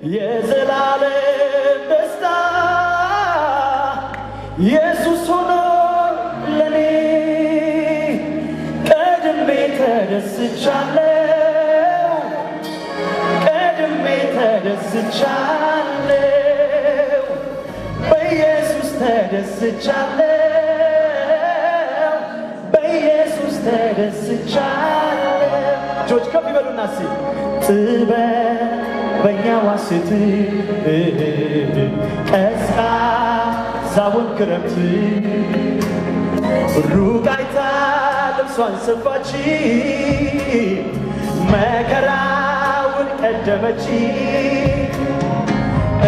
የዘላለም ደስታ ኢየሱስ ሆኖ ለኔ ቀድሜ ተደስቻለሁ በኢየሱስ ተደስቻለሁ እጆች ከፍ ይበሉና እስኪ ጥበበኛዋ ሴት ቀዝቃዛውን ክረምት ሩቅ አይታ ልብሷን ሰፋች መከራውን ቀደመች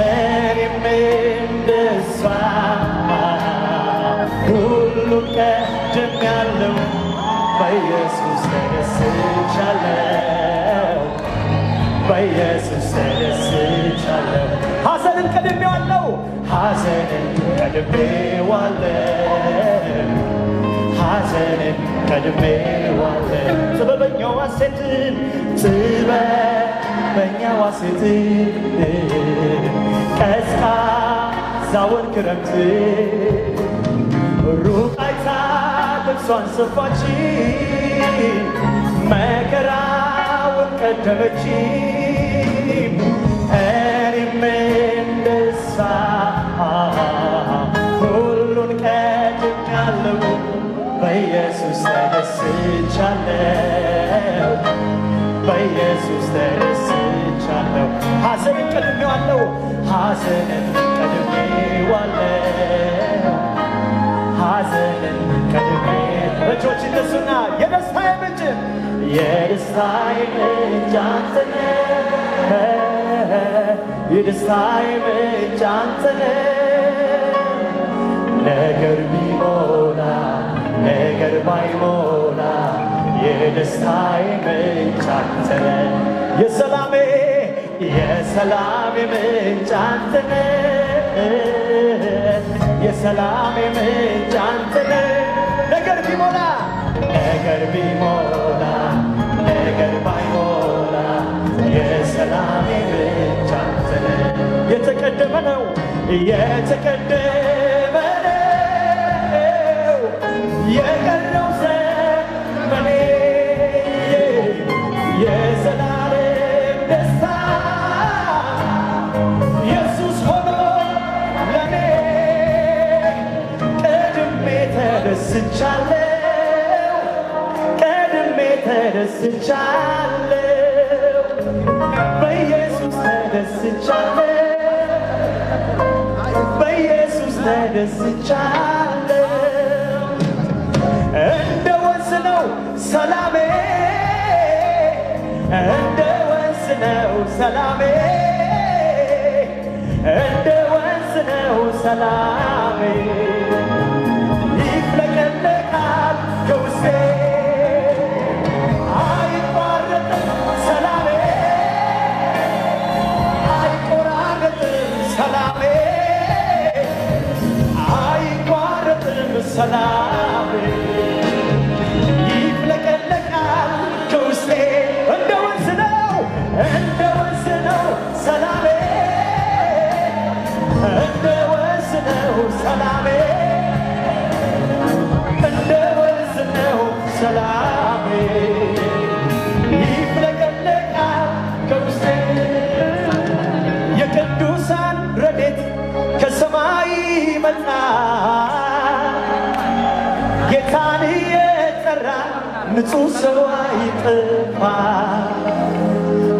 እኔም እንደሷ ሁሉን ቀድሜያለሁ በኢየሱስ ተደስቻለሁ ሐዘንን ቀድሜዋለሁ ጥበበኛዋ ሴት ቀዝቃዛውን ክረምት ሩቅ አይታ ልብሷን ሰፋች መከራውን ቀደመች እኔም እንደሷ ሁሉን ቀድሜያለሁ በኢየሱስ ተደስቻለሁ ሐዘንን ቀድሜዋለሁ እጆች እነሱና የደስታዬ ምንጭ አንተ ነህ ነገር ቢሞላ ነገር ባይሞላ የደስታዬ ምንጭ አንተ ነህ የሰላሜ ምንጭ አንተ ነህ ነገር ቢሞላ ነገር ባይሞላ የሰላሜ ምንጭ አንተ ነህ የተቀደመ ነው የቀረው ዘመኔ የዘላለም ደስታ ኢየሱስ ሆኖ ለኔ ቀድሜ ተደስቻለሁ በኢየሱስ ተደስቻለሁ እንደ ወንዝ ነው ሰላሜ እንደ ወንዝ ነው ሰላሜ ይፍለቀለቃል ከውስጤ አይቋረጥም ሰላሜ ሰላሜ ይፍለቀለቃል ከውስጤ እንደ ወንዝ ነው ሰላሜ እንደ ወንዝ ነው ሰላሜ ይፍለቀለቃል ከውስጤ የቅዱሳን ረድኤት ከሰማይ መጣ ጌታን የጠራ ንጹሕ ሰው አይጠፋ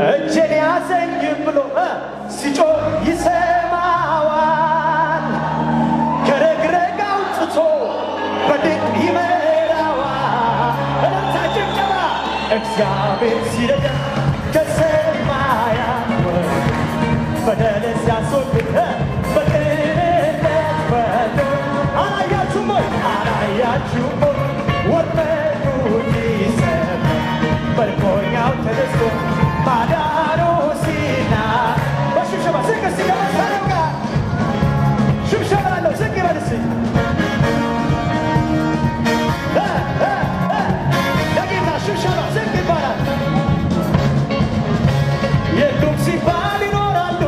እጄን ያዘኝ ብሎ ሲጮህ ይሰማዋል ከረግረግ አውጥቶ በድንቅ ይመራዋል እልልታ ጭብጨባ እግዚአብሔር ሲረዳ ከሰማያት በደልን ሲያስወግድ በቅንነት ፈርዶ አላያችሁም ወጥመዱ ሲሰበር በልቦኛው ተደስቶ ማዳኑ ሲና በሽብሸባ ዝቅ እስኪ ከመሳሪያው ጋር ሽብሸባ አለው ዝቅ ይበል እስኪ ለጌታ ሽብሸባ ዝቅ ይባላል የሉም ሲባል ይኖራሉ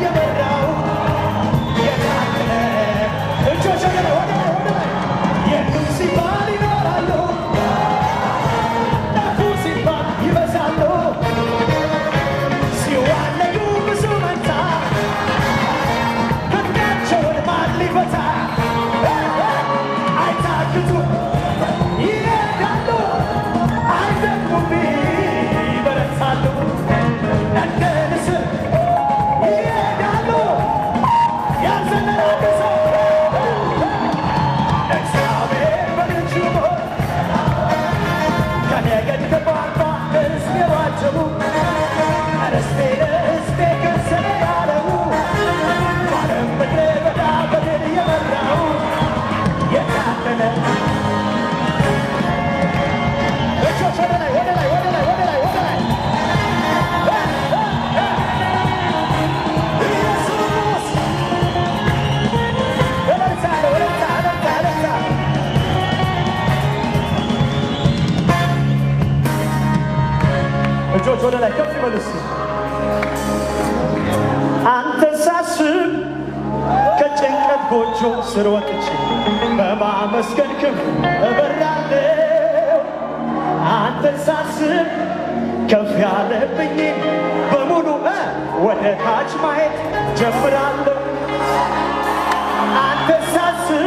የበራው የታመነ እጆች ወደ ላይ ወደ ላይ ወደ ላይ የሉም ሲባል ይኖራሉ ጠፉ ሲባል ይበዛሉ ሲዋለዱ ብዙ መንታ ፍቅራቸውን ማን ሊፈታ አይታክቱ ይሄዳሉ አይደክሙም ይበረታሉ እንደ ንስር ይሄዳሉ ያልዘለለ ሰው እግዚአብሔር በልጁ ሞት ከነገድ ከቋንቋ ሕዝብ የዋጀቡ ርስቴ ለሕዝቤ ገንዘብ ያለው ባለም ምድረ በዳ በድል የመራው የታመነ እጆች ወደ ላይ ወደ ላይ ወደ ላይ ወደ ላይ ወደ ላይ ኢየሱስ እልልታ ነው እልልታ እልልታ እልልታ እጆች ወደ ላይ ከፍ ይበሉ እስኪ አንተን ሳስብ ከጭንቀት ጎጆ ስር ወጥቼ በማመስገን ክፍ እበራለሁ አንተን ሳስብ ከፍ ያለብኝ በሙሉ ወደ ታች ማየት ጀምራለሁ አንተን ሳስብ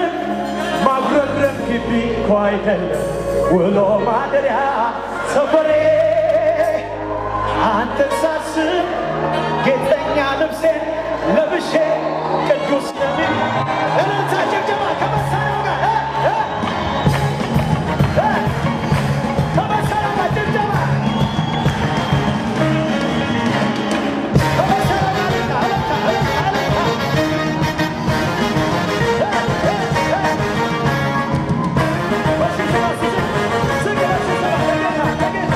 ማጉረምረም ግቢ እኮ አይደለም ውሎ ማደሪያ ሰፈሬ አንተን ሳስብ ጌጠኛ ልብሴን ለብሼ ቅዱስ ነቢይ እልልታ ጭብጨባ ከመሳሪያው ጋር ከመሳሪያው ጋር ጭብጨባ ከመሳሪያው ጋር እልልታ እልልታ በሽብሸባ ስቅ በሽብሸባ ለጌታ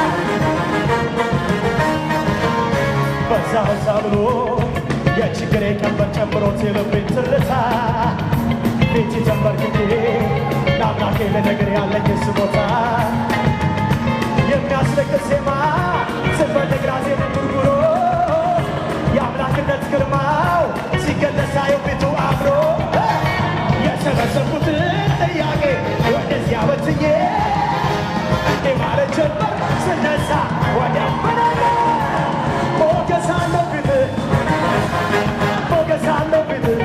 በዛ በዛ ብሎ የችግሬ ቀንበር ጨምሮት የልቤን ትርታ ቤት ጀመርክቴ ለአምላኬ ለነገር ያለኝ ስሞታ የሚያስለቅስ ዜማ ስፈልግ ራሴን ጉርጉሮ የአምላክነት ግርማው ሲገለጽ ሳየው ፊቱ አምሮ የሰበሰብኩትን ጥያቄ ወደዚያ በትኜ እንዲህ ማለት ጀመር ስነሳ ወዲያ መናገር ሞገስ አለው ፊትህ ሞገስ አለው ፊትህ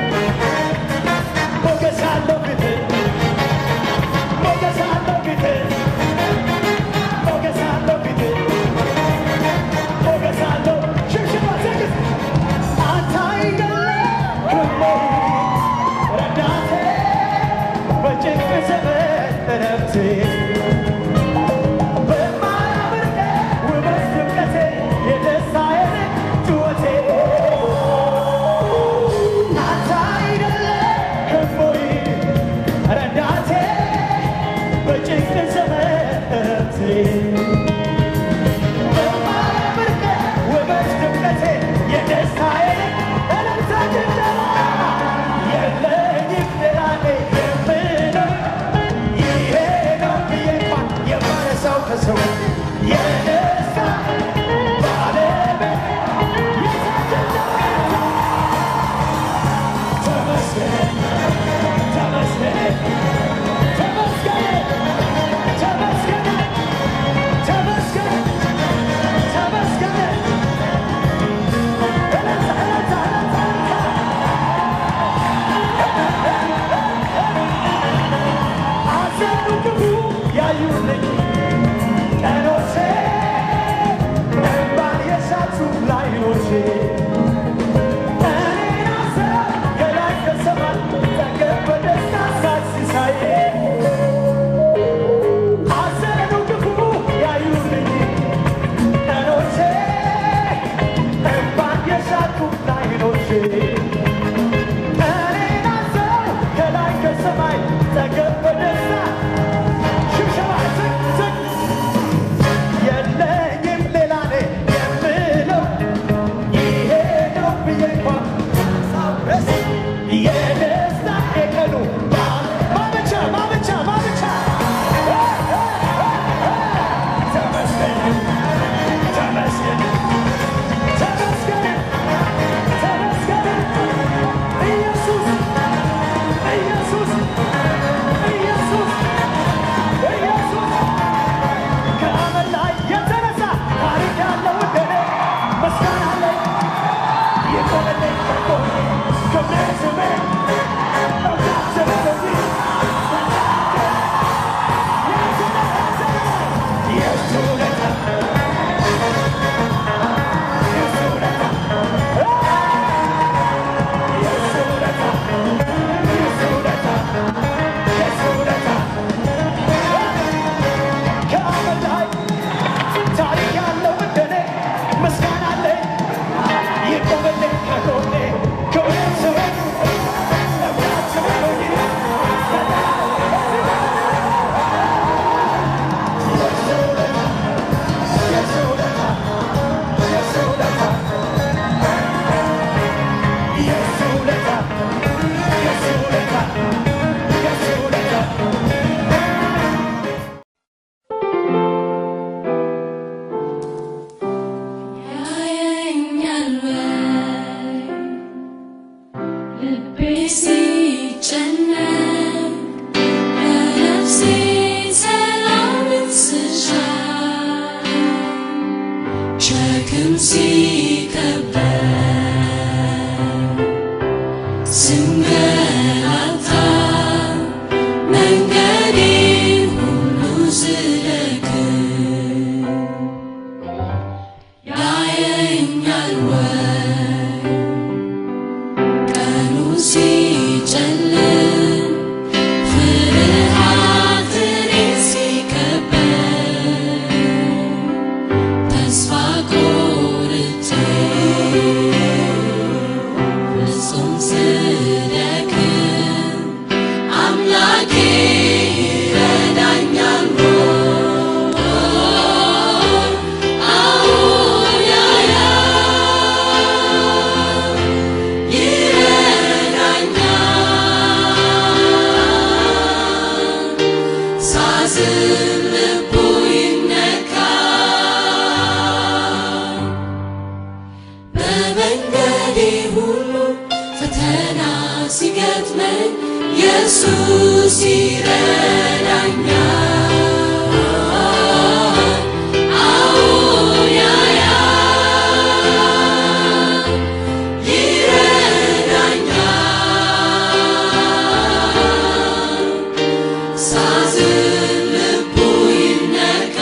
ሞገስ አለው ፊትህ ሞገስ አለው ፊትህ ሞገስ አለው ፊትህ ሞገስ ሲጨነቅ ለነፍሴ ሰላምን ስሻ ሸክም ሲከበድ ስንገላታ መንገዴን ሁሉ ስደክም ያየኛል ወይ ቀኑ ሲጨልም ፍርሃት እኔን ሲከበኝ ተስፋ ቆርጬ ፍጹም ስደክም አምላኬ ይረዳኛል ወይ? አዎን ያያል ይረዳኛል። ሳዝን ልቡ ይነካል። በመንገዴ ሁሉ ፈተና ሲገጥመኝ ኢየሱስ ይረዳኛል። አዎን ያያል ይረዳኛል። ሳዝን ልቡ ይነካል።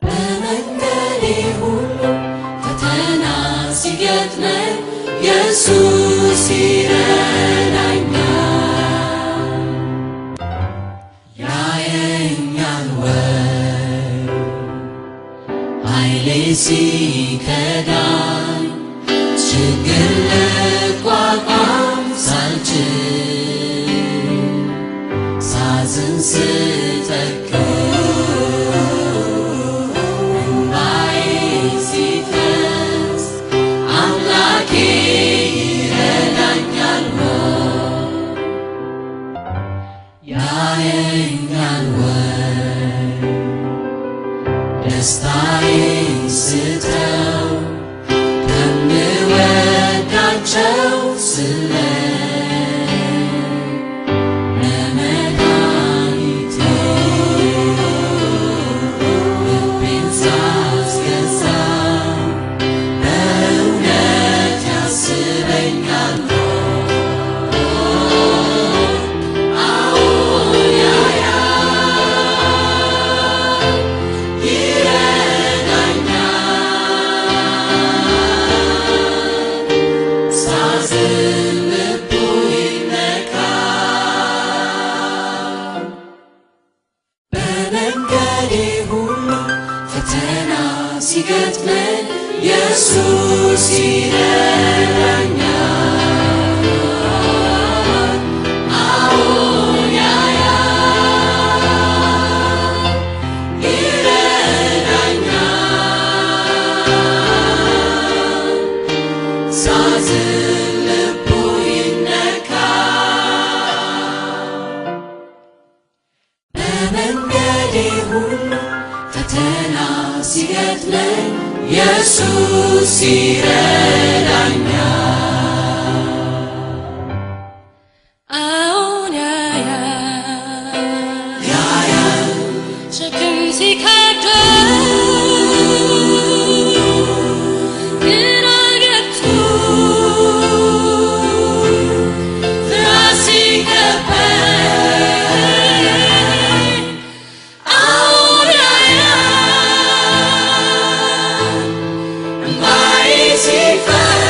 በመንገዴ ሁሉ ፈተና ሲገጥመኝ ኢየሱስ ይረዳኛል። ያየኛል ወይ ኃይሌ ሲከዳኝ ችግር ልቋቋም ሳልችል ሳዝን ስጠግብ እንባዬ ሲፈስ አምላኬ ይረዳኛል ወይ? ያየኛል ወይ ደስታዬን ስተው ከምወዳቸው ስለይ ለመድኃኒቴ ልቤን ሳስገዛው በእውነት ያስበኛል ወይ? አዎን ያያል ይረዳኛል። ሳዝን ልቡ ይነካል። በመንገዴ ሁሉ ፈተና ሲገጥመኝ ኢየሱስ ይረዳኛል። አዎን ያያል ይረዳኛል። ሳዝን ልቡ ይነካል። በመንገዴ ሁሉ ፈተና ሲገጥመኝ ኢየሱስ ይረዳኛል። አዎን ያያል ሸክም ሲከብደኝ ግራ ገብቶኝ ፍርሃት ሲከበኝ አዎን ያያል እንባዬ ሲፈስ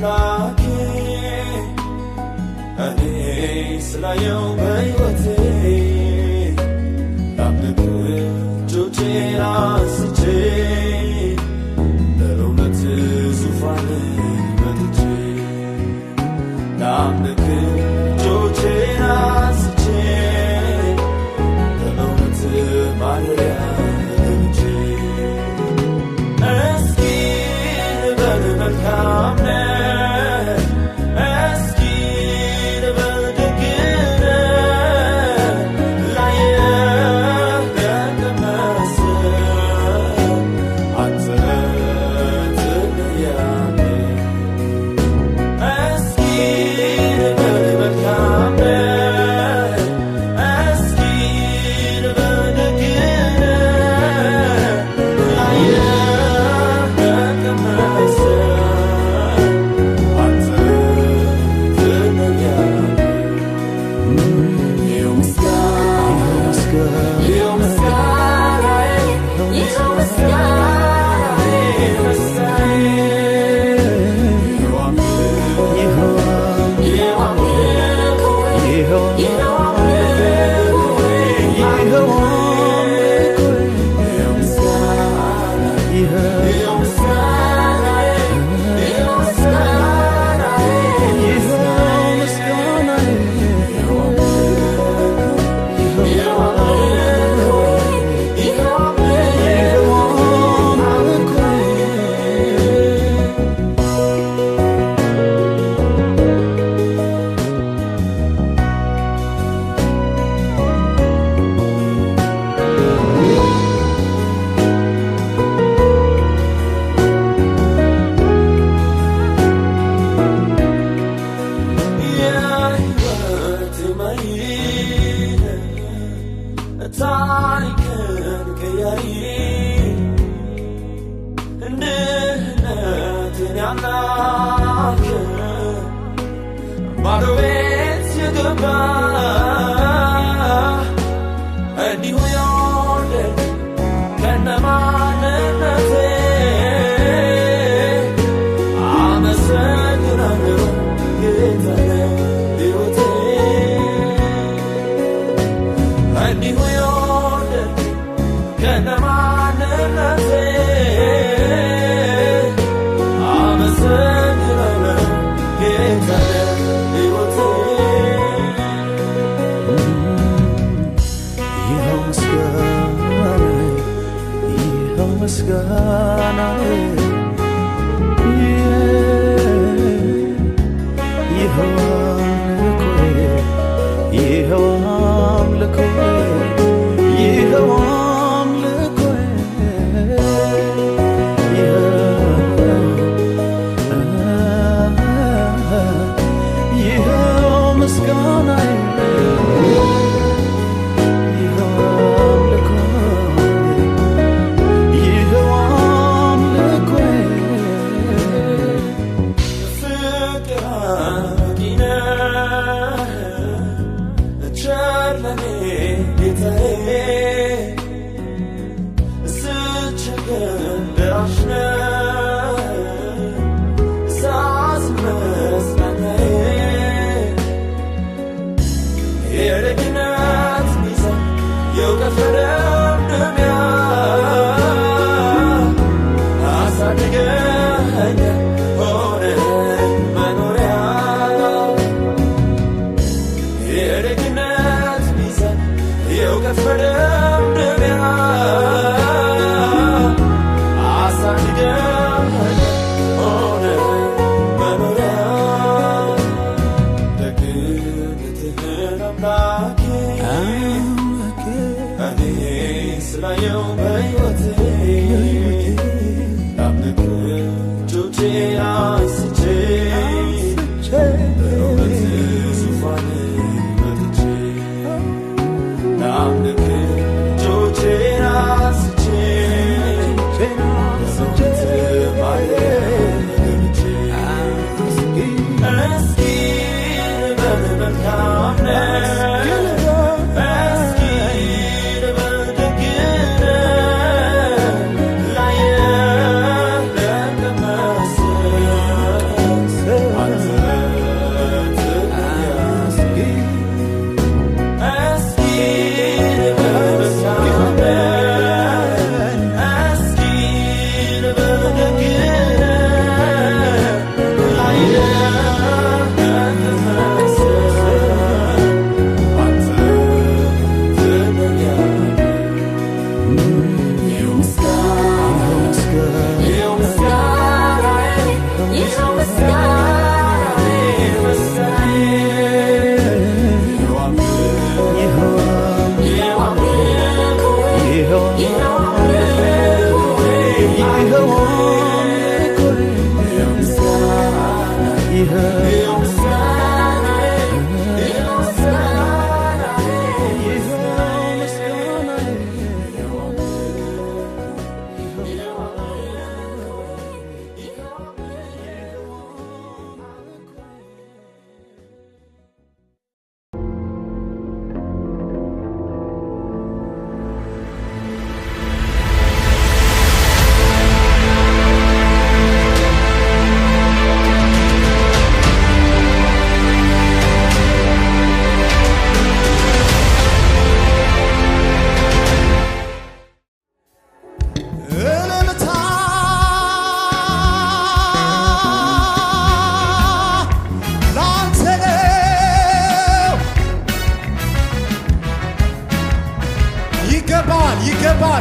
አምላኬ እኔ ስላየው በሕይወቴ ላምልክ እጆቼን አንስቼ በእውነት ዙፋን መጥቼ ላምልክ እጆቼን አንስቼ በእውነት ማደሪያ ገብቼ እስኪ ልበል መልካም ነህ እስኪ ልበል ደግ ነህ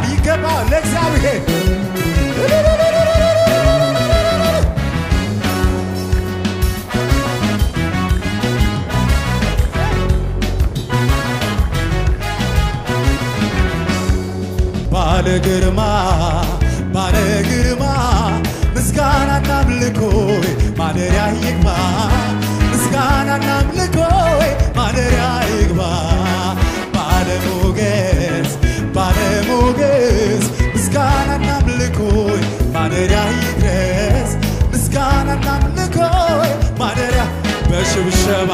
ይገባል ለእግዚአብሔር ባለ ግርማ ምስጋናና አምልኮ ማደሪያ ይግባ ምስጋናና አምልኮ ማደሪያ ይግባ ባለሞገስ ምስጋናና አምልኮ ማደሪያ ይድረስ ምስጋናና አምልኮ ማደሪያ በሽብሸባ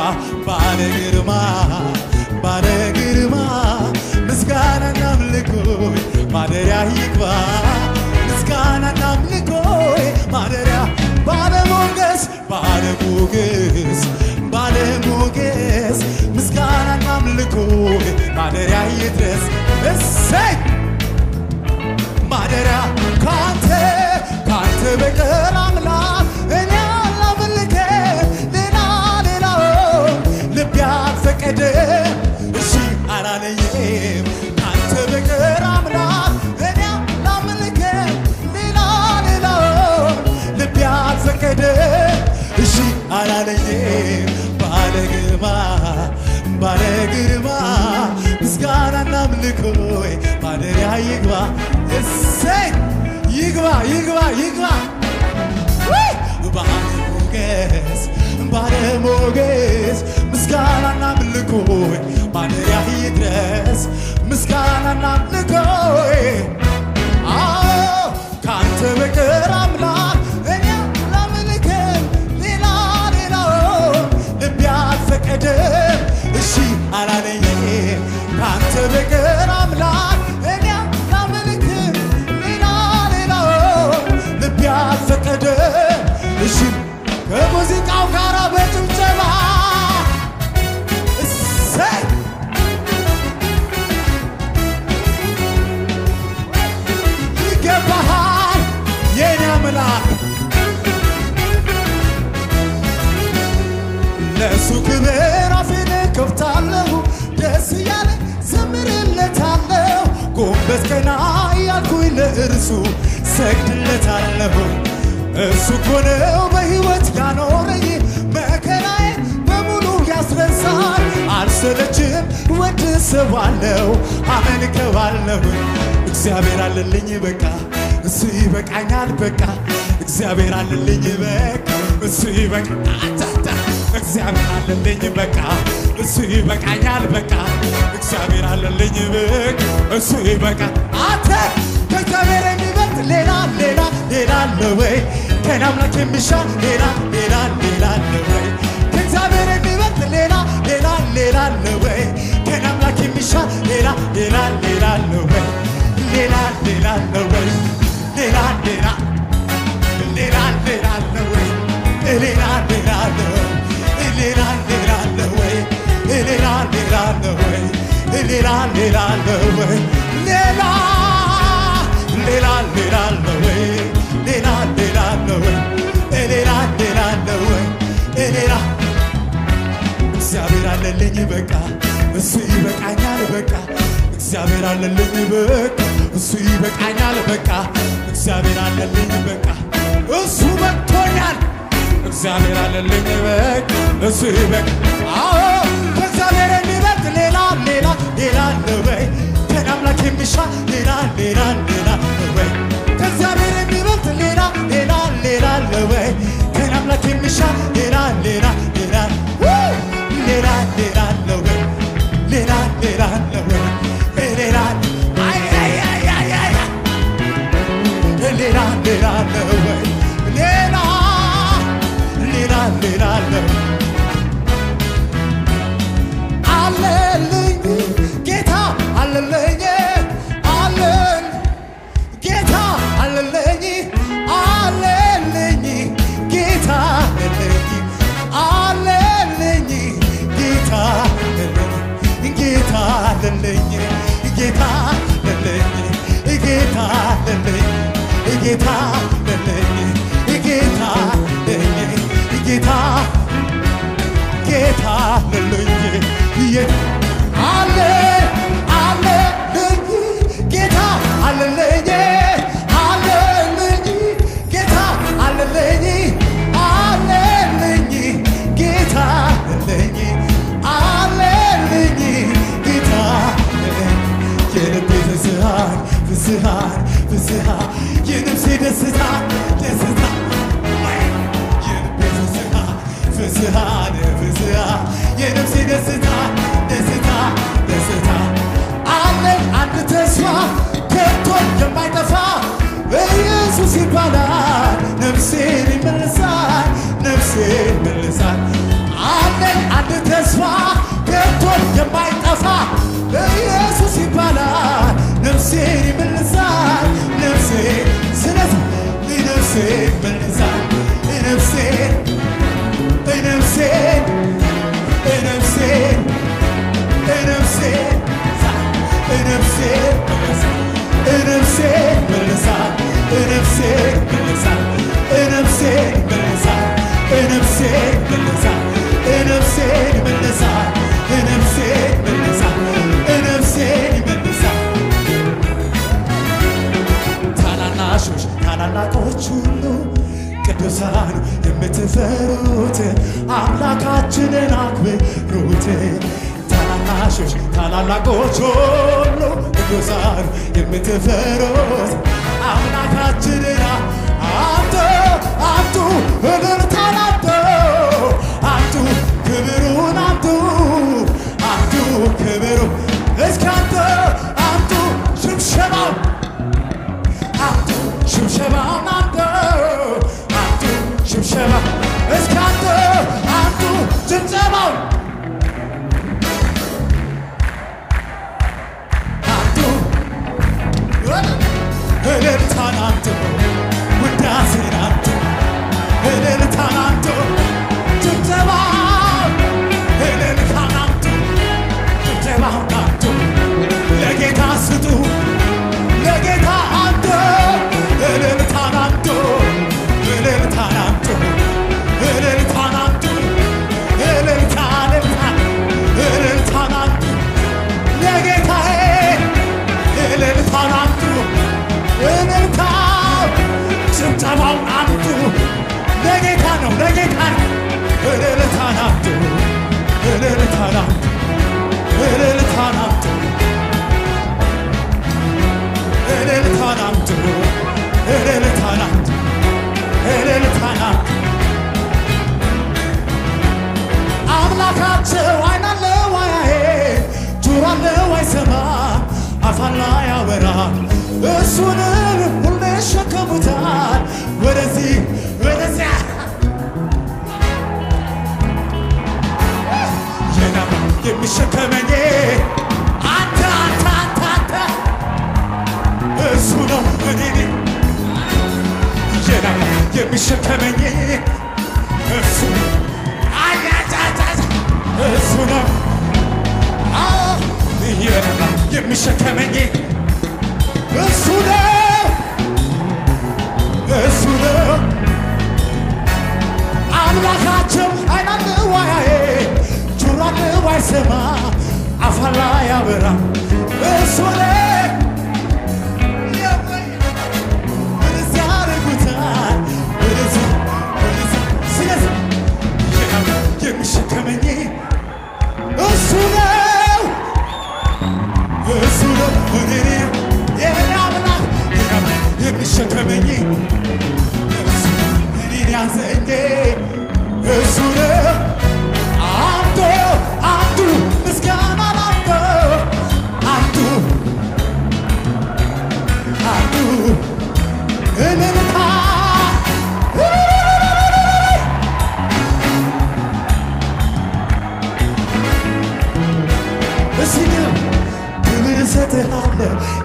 ባለ ግርማ ምስጋናና አምልኮ ማደሪያ ይግባ ምስጋናና አምልኮ ማደሪያ ባለሞገስ ምስጋናና አምልኮ ማደሪያ ይድረስ እሰይ ማደሪያ ካንተ በቀር አምላክ እኔ አላመልክም ሌላው ልቤ አልፈቀደ እሺ አላለኝም ካንተ በቀር አምላክ እኔ አላመልክም ሌላው ልቤ አልፈቀደ እሺ አላለኝም ባለ ግርማ ምስጋናና አምልኮ ማደሪያ ይግባ እሰይ ይግባ ባለሞገስ ምስጋናና አምልኮ ማደሪያ ይድረስ ምስጋናና አምልኮ ካንተ በቀር አምላክ እኔ አላመልክም ሌላው ልቤ አልፈቀደም እሺ አላለኝም ካንተ በቀር አምላክ እኔ አላመልክም ሌላው ልቤ አልፈቀደም እሺ ከሙዚቃው ጋር በጭብጨባ እሰይ ይገባሃል የኔ አምላክ ለእሱ ክብር አፌን ከፍታለሁ ደስ እያለ ዘምርለታለሁ ጎንበስ ቀና እያልኩኝ ለእርሱ ሰግድለታለሁ እሱ እኮ ነው በሕይወት ያኖረኝ መከራዬን በሙሉ ያስረሳል አልሰለችም ወድሰዋለሁ አመልከዋለሁ እግዚአብሔር አለልኝ በቃ እሱ ይበቃኛል በቃ እግዚአብሔር አለልኝ በቃ እሱ ይበቃኛል እግዚአብሔር አለልኝ በቃ እሱ ይበቃኛል በቃ እግዚአብሔር አለልኝ በቃ እሱ ይበቃ አንተ ከእግዚአብሔር የሚበልጥ ሌላ አለ ወይ ከእኔ አምላክ የሚሻል ሌላ አለ ወይ ከእግዚአብሔር የሚበልጥ ሌላ አለ ወይ ከእኔ አምላክ የሚሻል ሌላ አለ ወይ ሌላ አለ ወይ ሌላ አለ ወይ ሌላ አለ ወይ ሌላ አለ ወይ ሌላ አለ ወይ ሌላ አለ ወይ ሌላ አለ ወይ ሌላ እግዚአብሔር አለልኝ በቃ እሱ ይበቃኛል በቃ እግዚአብሔር አለልኝ በቃ እሱ ይበቃኛል በቃ እግዚአብሔር አለልኝ በቃ እሱ በቅቶኛል እግዚአብሔር አለልኝ በቃ እሱ ይበቃ አዎ ከእግዚአብሔር የሚበልጥ ሌላ አለ ወይ ከእኔ አምላክ የሚሻል ሌላ አለ ወይ ከእግዚአብሔር የሚበልጥ ሌላ አለ ወይ ከእኔ አምላክ የሚሻል ሌላ ሌላ ሌላ ሌላ ሌላ ነው ሌላ ሌላ ነው ሌላ አይ አይ አይ አይ አይ ሌላ ሌላ ነው ሌላ ሌላ ሌላ ነው አለልኝ ጌታ አለልኝ አለን ጌታ አለልኝ አለልኝ ጌታ አለልኝ አለልኝ ጌታ አለልኝ ጌታ አለልኝ ጌታ አለልኝ ጌታ አለልኝ ጌታ አለልኝ ጌታ አለልኝ ጌታ ጌታ አለልኝ አለ አለልኝ ጌታ አለልኝ አለልኝ ጌታ አለልኝ አለልኝ ጌታ አለልኝ አለልኝ ጌታ አለልኝ የልቤ ፍስሃት ፍስሃት ፍስሃት የነፍሴ ደስታ ደስታ የልቤ ፍስሃት ፍስሃት ፍስሃት የነፍሴ ደስታ ደስታ ደስታ አለኝ አንድ ተስፋ ከቶ የማይጠፋ ኢየሱስ ይባላል ነፍሴን ይመልሳል ነፍሴን ይመልሳል አለኝ አንድ ተስፋ ከቶ የማይጠፋ ኢየሱስ ይባላል ነፍሴን ይመልሳል ነፍሴን ስለዚህ ነፍሴን ይመልሳል ነፍሴን ነፍሴን ነፍሴን ነፍሴን ነፍሴን ነፍሴን መልሳል ነፍሴን መልሳል ነፍሴን መልሳል ነፍሴን መልሳል ነፍሴን መልሳል ነፍሴን መልሳል ነፍሴን መልሳል ታናናሾች ታላላቆች ሁሉ ቅዱሳን የምትፈሩት አምላካችንን አክብሩት ታናናሾች ታላላቆች ሁሉ ቅዱሳን የምትፈሩት አምላካችንን አምጡ አምጡ እልልታን አምጡ አምጡ ክብሩን አምጡ አምጡ ክብሩን እስኪ አምጡ ሽብሸባው አምጡ ሽብሸባውን አምጡ አምጡ ሽብሸባ እስኪ አምጡ ጭብጨባውን እልልታን አምጡ ውዳሴን አምጡ እልልታን አምጡ ጭብጨባ እልልታን አምጡ ጭብጨባውን አምጡ ለጌታ ስጡ ለጌታ አምጡ እልልታን አምጡ እልልታን አምጡ እልልታን አምጡ እልልታን እልልታን አምጡ ለጌታዬ እልልታን አምጡ እልልታ ጭብጨባውን አምጡ ለጌታ ነው ለጌታ ነው እልልታን አምጡ እልልታን አምጡ እልልታን አምጡ እልልታን አምጡ እልልታን አምጡ እልልታን አምጡ አምላካቸው ዓይን አለው አያይ ጆሮ አለው አይሰማ አፍ አለው አያወራም እሱንም ሁሌ ይሸከሙታል ወደዚህ ወደዚያ የናማ የሚሸከመኝ አንተ አንተ አንተ አንተ እሱ ነው እኔ የናማ የሚሸከመኝ እሱ አያጫጫ እሱ ነው የናማ የሚሸከመኝ እሱ ነው እሱ ነው አምላካቸው ዓይን አለው አያይ ጆሮ አለው አይሰማ አፍ አለው አያወራም እሱ ነው ወደዚያ ያደርጉታል ወደዚያ ስለዚህ የሚሸከመኝ እሱ ነው እሱ ነው እኔ የኔ አምላክ የሚሸከመኝ እኔን ያዘኝ እሱ ነው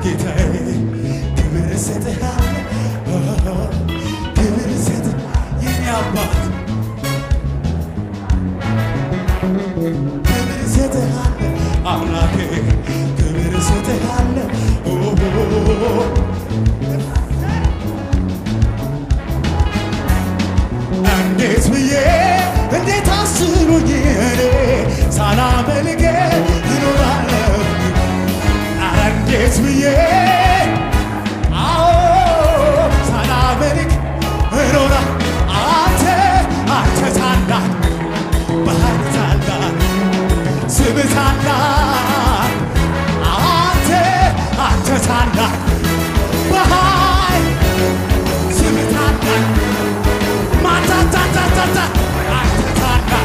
ጌታዬ ክብር እሰጥሃለሁ ክብር እሰጥ የኔ አባት ክብር እሰጥሃለሁ አምላኬ ክብር እሰጥሃለሁ እንዴት ብዬ እንዴት አስሉኝ እኔ ሳላመልክ እኖራለሁ እንዴት ብዬ አዎ ሳላመልክ እኖራ አንተ ታላቅ ባህር ታላቅ ስም ታላቅ አንተ ታላቅ ባህር ስም ታላቅ ማታታታታታ አንተ ታላቅ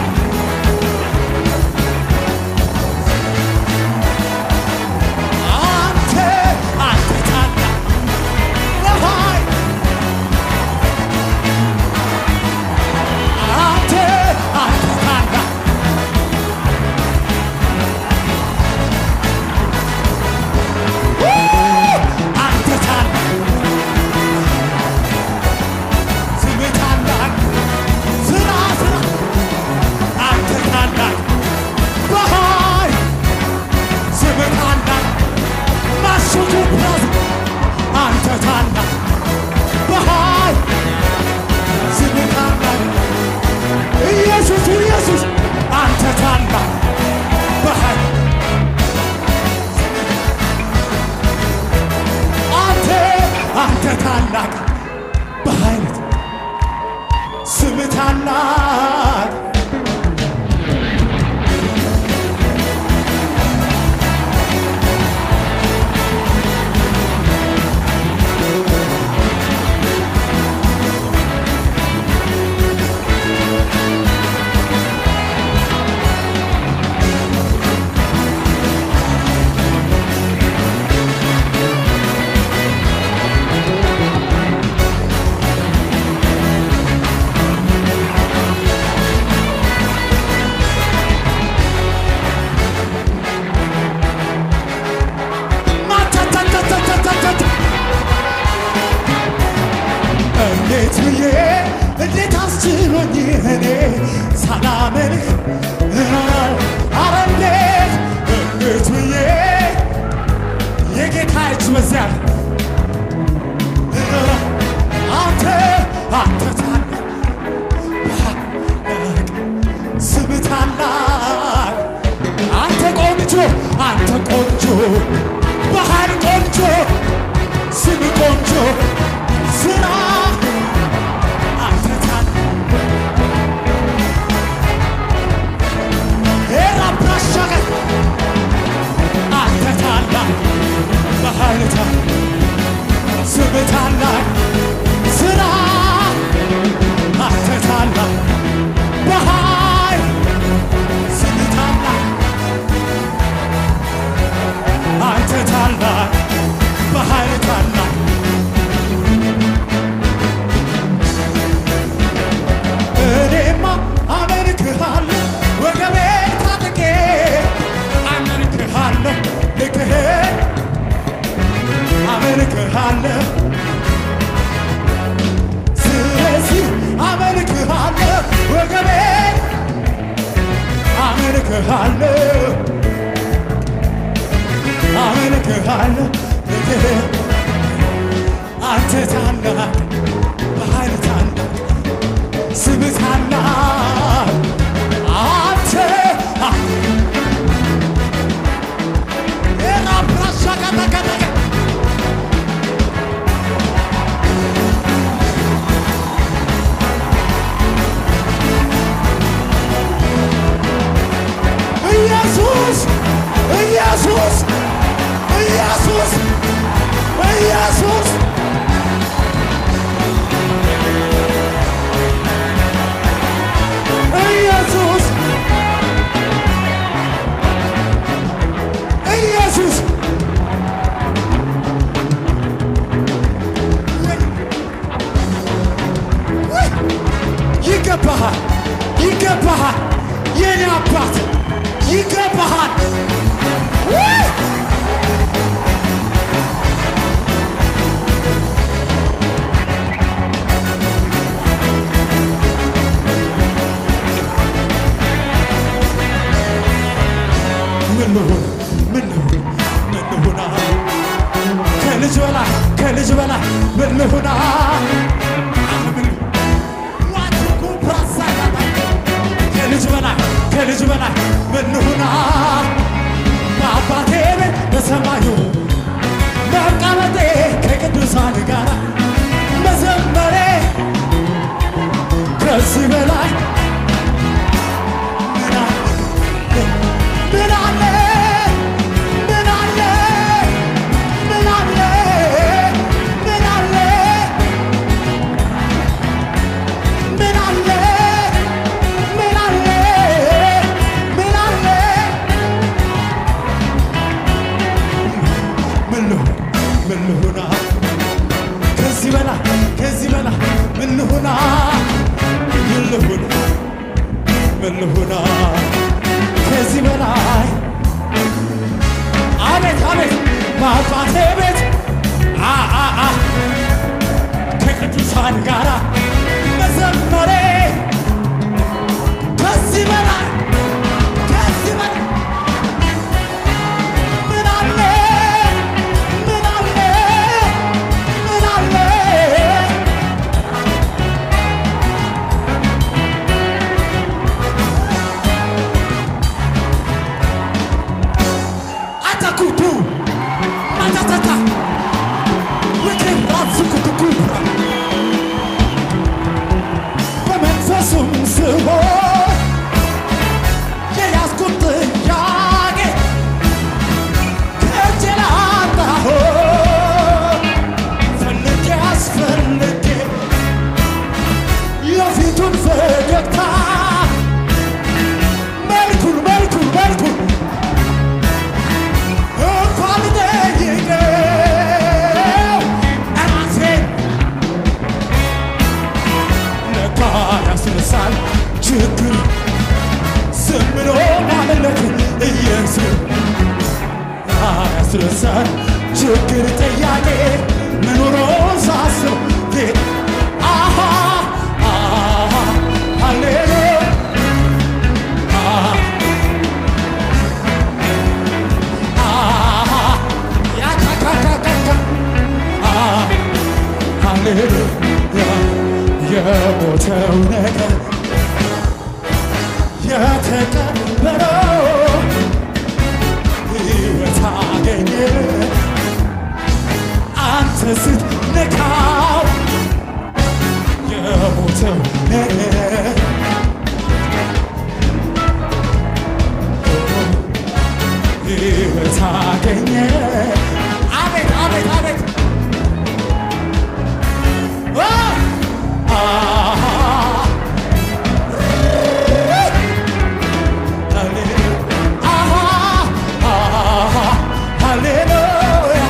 አንተ ታላቅ በኃይል አንተ ታላቅ አንተ ታላቅ ስም ታላቅ ስራ አንተ ታላቅ በኃይል ስም ታላቅ ማሱቱ ፕራዝ አንተ ታላቅ በኃይል ስም ታላቅ ኢየሱስ አንተ ታላቅ በኃይል አንተ ታላቅ በኃይል ስም ታላቅ እንዴት ብዬ እንዴት አስችሎኝ እኔ ሳላመልክ እኖራለሁ ኧረ እንዴት ብዬ የጌታ እጅ በዚያ እኖራለሁ አንተ ታላቅ ስም ታላቅ አንተ ቆንጆ ባህር ቆንጆ ስም ቆንጆ ስራ አንተ ታላቅ ራፕራሻገ አንተ ታላቅ ባህር ታላቅ ስም ታላቅ ስራ አንተ ታላቅ ባህር ስም ታላቅ አንተ ታላቅ ባህር ታላቅ እኔማ አመልክሃለሁ ወገቤን ታጥቄ አመልክሃለሁ ልክህን አመልክሃለሁ ስለዚህ አመልክሃለሁ ወገቤን አመልክሃለሁ ልክህን አንተ ታላቅ በኃይል ታላቅ ስም ታላቅ አንተ ራፕራሻጋጋጋጋ ኢየሱስ ይገባሃል የኔ አባት ይገባሃል ልሁን ምን ልሁን ምን ልሁና ከልጅ በላይ ከልጅ በላይ ምን ልሁና ከልጅ በላይ ከልጅ በላይ ምን ልሁና በአባቴ ቤት በሰማዩ መቀመጤ ከቅዱሳን ጋር መዘመሬ ከዚህ በላይ ምን አለ ምን አለ ምን አለ ምን አለ ምን አለ ምን አለ ምን አለ ምን ልሁና ከዚህ በላይ ከዚህ በላይ ምን ልሁና ምን ልሁና ምን ልሁና ከዚህ በላይ አቤት አቤት በአባቴ ቤት ከቅዱሳን ጋራ መዘመሬ ከዚህ በላይ ከዚህ በላይ ምን አለ ምን አለ ምን አለ አታኩቱ ማታታታ ወከራፍኩቱ በመንፈሱም ስሆን የያዝኩት ጥያቄ ከእጄ ላጣሁት ፈልጌ አስፈልጌ የፊቱን ፈገግታ መልኩን መልኩን መልኩን እንኳን ልጠይቀው እራሴን ለካ ያስነሳል ችግር ዝም ብሎ ማምለክ ኢየሱስ ያስነሳል ችግር ጥያቄ መኖሩን ሳስብ ጌታ ሃሌሉያ ሃሌሉያ የሞተው ነገር የተቀበረው ሕይወት አገኘ አንተ ስትነካው የሞተው ነገር ሕይወት አገኘ አቤት አቤት አቤት ሃሌሉያ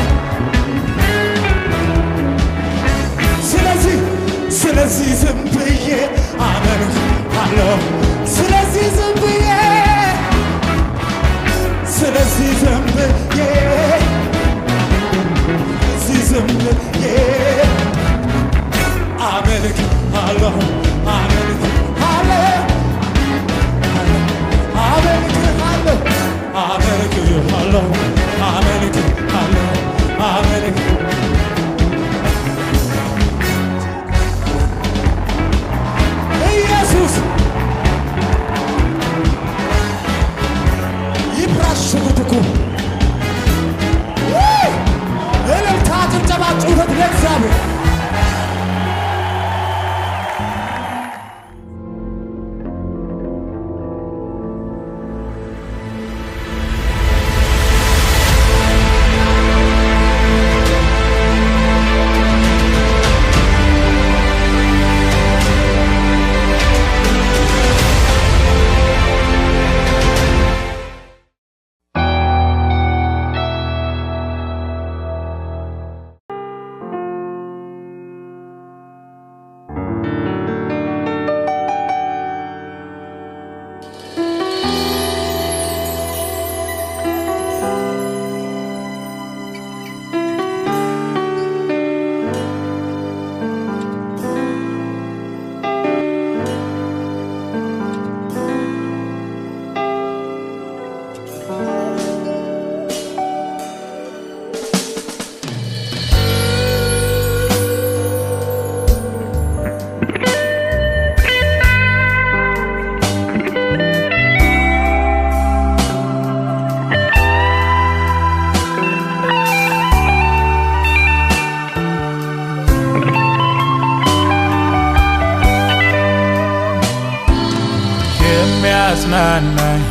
የሚያጽናናኝ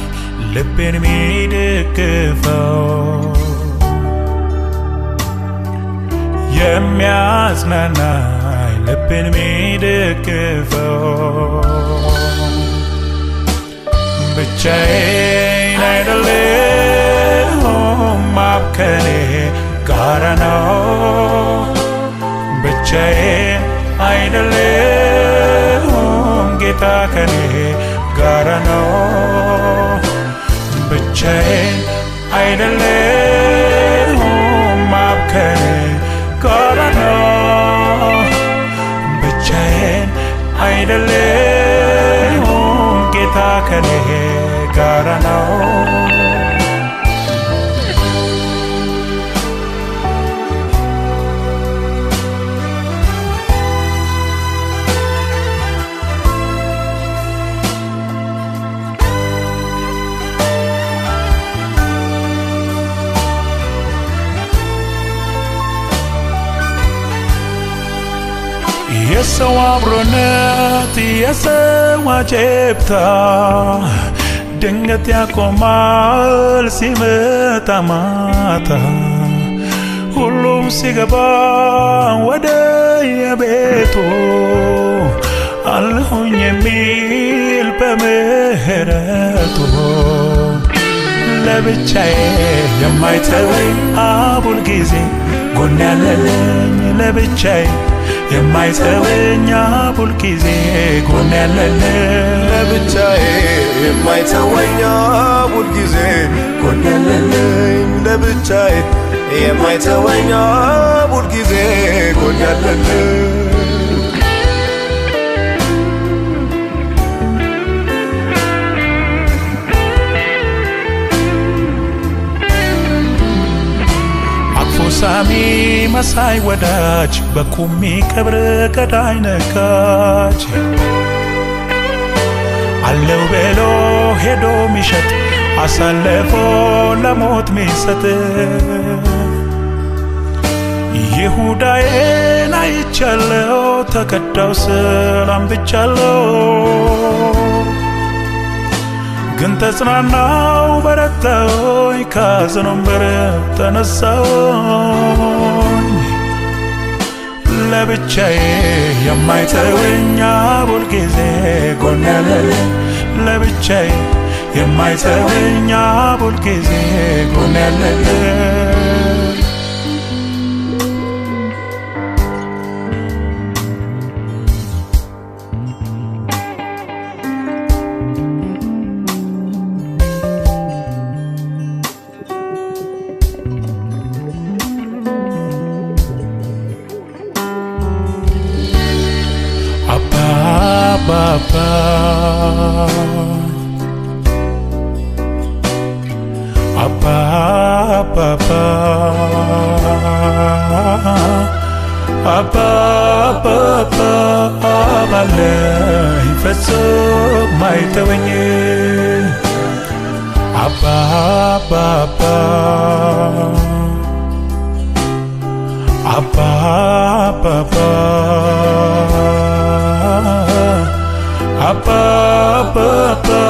ልቤን የሚደግፈው የሚያጽናናኝ ልቤን የሚደግፈው ብቻዬን አይደለሁም አብ ከኔ ጋር ነው ብቻዬን አይደለሁም ጌታ ከኔ ጋር ነው ብቻዬን አይደለሁም አብ ከኔ ጋር ነው ብቻዬን አይደለሁም ጌታ ከኔ ጋር ነው የሰው አብሮነት የሰው አጀብታ ድንገት ያቆማል ሲመጣ ማታ ሁሉም ሲገባ ወደ የቤቱ አለሁኝ የሚል በምህረቱ ለብቻዬ የማይተወኝ አብ ሁልጊዜ ጎኔ ያለልኝ ለብቻዬ የማይተወኝ አብ ሁልጊዜ ጎኔ ያለልኝ ለብቻዬ የማይተወኝ አብ ሁልጊዜ ጎኔ ያለልኝ ለብቻዬ የማይተወኝ አብ ሁልጊዜ ጎኔ ያለልኝ ሳሚ መሳይ ወዳጅ በቁሚ ክብር ገዳይ ነካች አለው ብሎ ሄዶ ሚሸጥ አሳልፎ ለሞት ሚሰጥ ይሁዳዬን አይቻለው ተከዳው ሰላም ብቻለው ግን ተጽናናው በረታውኝ ካዘኖም ተነሳውኝ ለብቻዬ የማይተወኝ አብ ሁልጊዜ ጎኔ ያለልኝ ለብቻዬ የማይተወኝ አብ ሁልጊዜ ጎኔ ያለልኝ Papa Papa Papa Papa Papa Abalay Feso maitawanye Papa Papa Papa Papa Papa Papa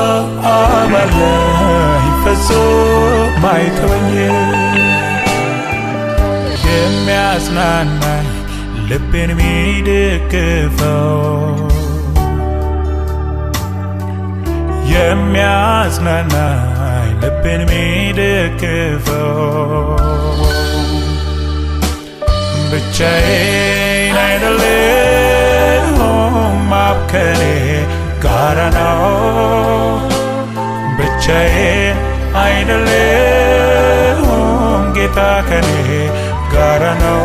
Abalay Feso maitawanye የሚያጽናናኝ ልቤን የሚደግፈው የሚያጽናናኝ ልቤን የሚደግፈው ብቻዬን አይደለሁም አብ ከኔ ጋር ነው ብቻዬን አይደለሁም ጌታ ከኔ ጋር ነው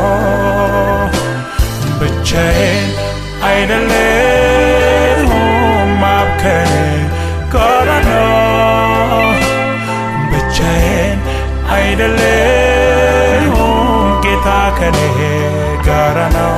ብቻዬን አይደለሁም አብ ከኔ ጋር ነው ብቻዬን አይደለሁም ጌታ ከኔ ጋር ነው